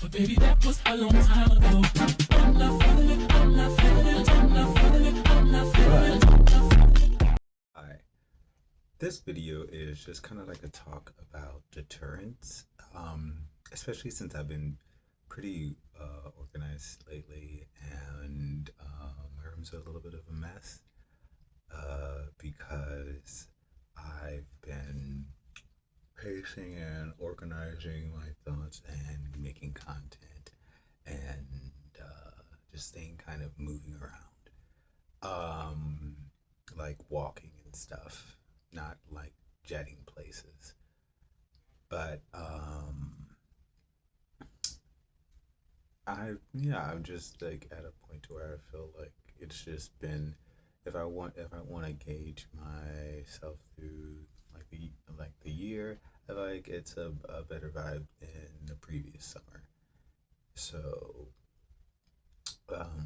But baby, that was a long time ago. I'm not feeling it, I'm not feeling it, I'm not feeling it, I'm not feeling it, I'm not feeling it. Hi. This video is just kind of like a talk about deterrence, especially since I've been pretty organized lately and my room's a little bit of a mess because I've been pacing and organizing my thoughts and making content and just staying kind of moving around. Um, like walking and stuff, not like jetting places. But I'm just like at a point to where I feel like it's just been if I want to gauge myself through like the year, I feel like it's a better vibe than the previous summer. So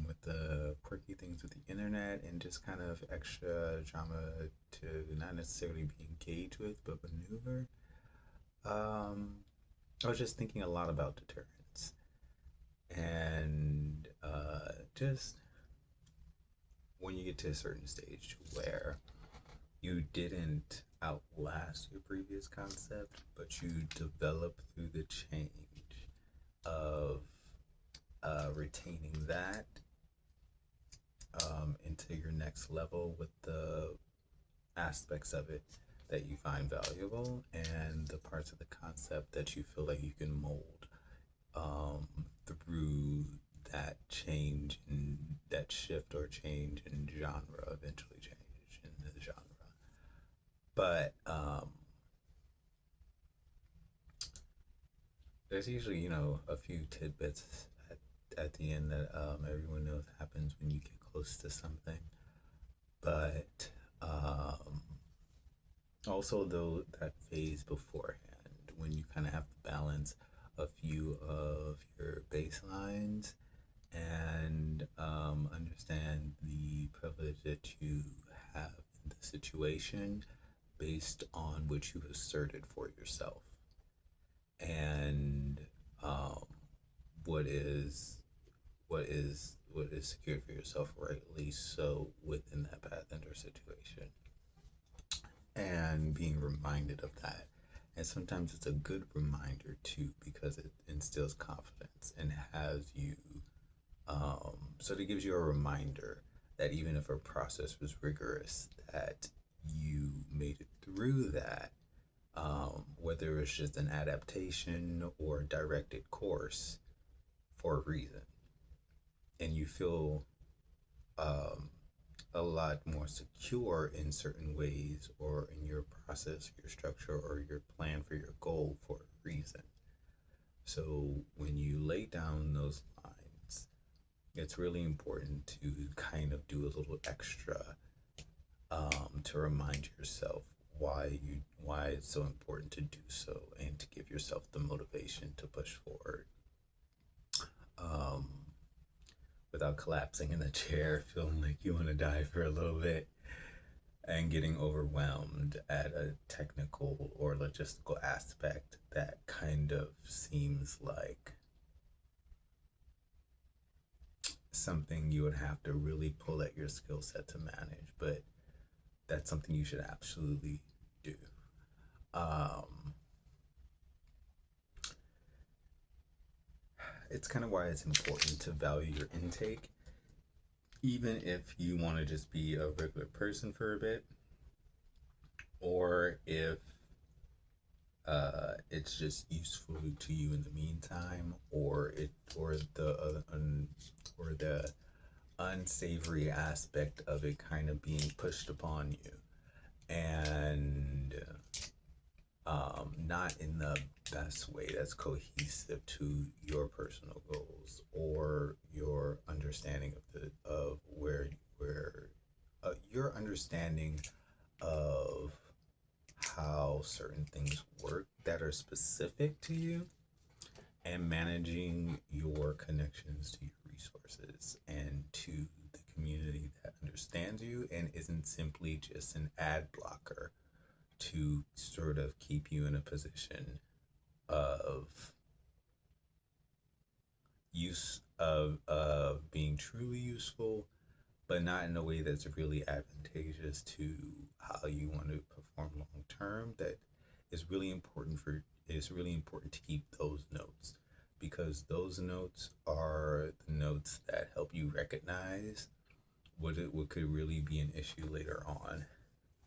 with the quirky things with the internet and just kind of extra drama to not necessarily be engaged with but maneuver. Um, I was just thinking a lot about deterrence and just when you get to a certain stage where you didn't outlast your previous concept, but you develop through the change of retaining that into your next level with the aspects of it that you find valuable and the parts of the concept that you feel like you can mold um, through that change and that shift or change in genre, eventually change in the genre. But there's usually, a few tidbits at the end that everyone knows happens when you get close to something. But also, though, that phase beforehand, when you kind of have to balance a few of your baselines and understand the privilege that you have in the situation based on what you asserted for yourself and um, what is what is secured for yourself rightly so within that path and or situation and being reminded of that. And sometimes it's a good reminder too because it instills confidence and has you, so it gives you a reminder that even if a process was rigorous, that you made it through that, whether it's just an adaptation or a directed course for a reason. And you feel um, a lot more secure in certain ways or in your process, your structure, or your plan for your goal for a reason. So when you lay down those lines, it's really important to kind of do a little extra to remind yourself why it's so important to do so and to give yourself the motivation to push forward um, without collapsing in the chair, feeling like you want to die for a little bit and getting overwhelmed at a technical or logistical aspect that kind of seems like something you would have to really pull at your skill set to manage, but that's something you should absolutely do. Um, it's kind of why it's important to value your intake, even if you want to just be a regular person for a bit, or if it's just useful to you in the meantime, or the unsavory aspect of it kind of being pushed upon you, and not in the best way that's cohesive to your personal goals or your understanding of where your understanding of how certain things work that are specific to you and managing your connections to your resources and to the community that understands you and isn't simply just an ad blocker to sort of keep you in a position of use of being truly useful, but not in a way that's really advantageous to how you want to perform long term. That is really important for it's really important to keep those notes, because those notes are the notes that help you recognize what could really be an issue later on.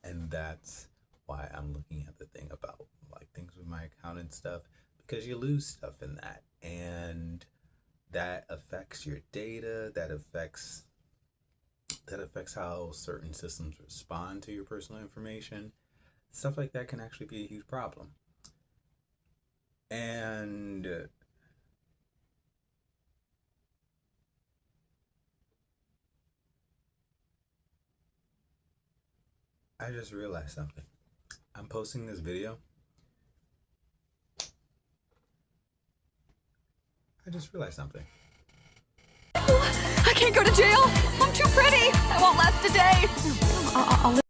And that's why I'm looking at the thing about like things with my account and stuff, because you lose stuff in that, and that affects your data, that affects how certain systems respond to your personal information. Stuff like that can actually be a huge problem. And I just realized something. I'm posting this video. I just realized something. I can't go to jail. I'm too pretty. I won't last a day. I'll